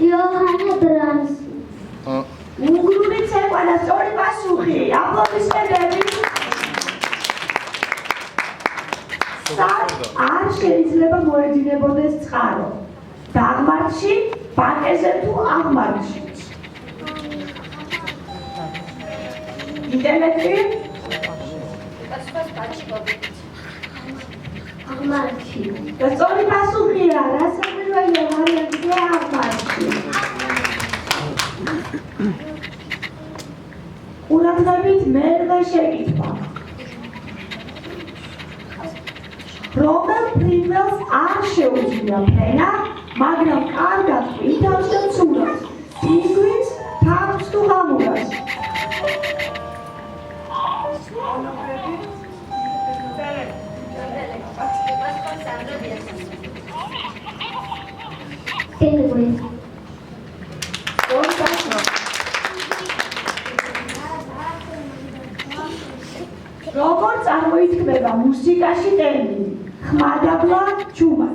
იოჰანა ბრამსი. უნგრული ცეკვა და სწორი პასუხი. აპლოდისმენტები. არ შეიძლება მოეძინებოდეს წყარო. დაღმართში, ბაკეზე თუ აღმართში. ინტერნეტი? აღმართში. და სწორი პასუხია, რასაკვირველია ვარიანტია აღმართში. ყურადღებით მერვე შეკითხვა. რომელ ფრინველს არ შეუძლია ფრენა, მაგრამ კარგად იტანს და ცურავს? პინგვინს, თავს თუ ღამურას? პინგვინს. როგორ წარმოითქმება მუსიკაში ტერმინი ხმადაბლა ჩუბა?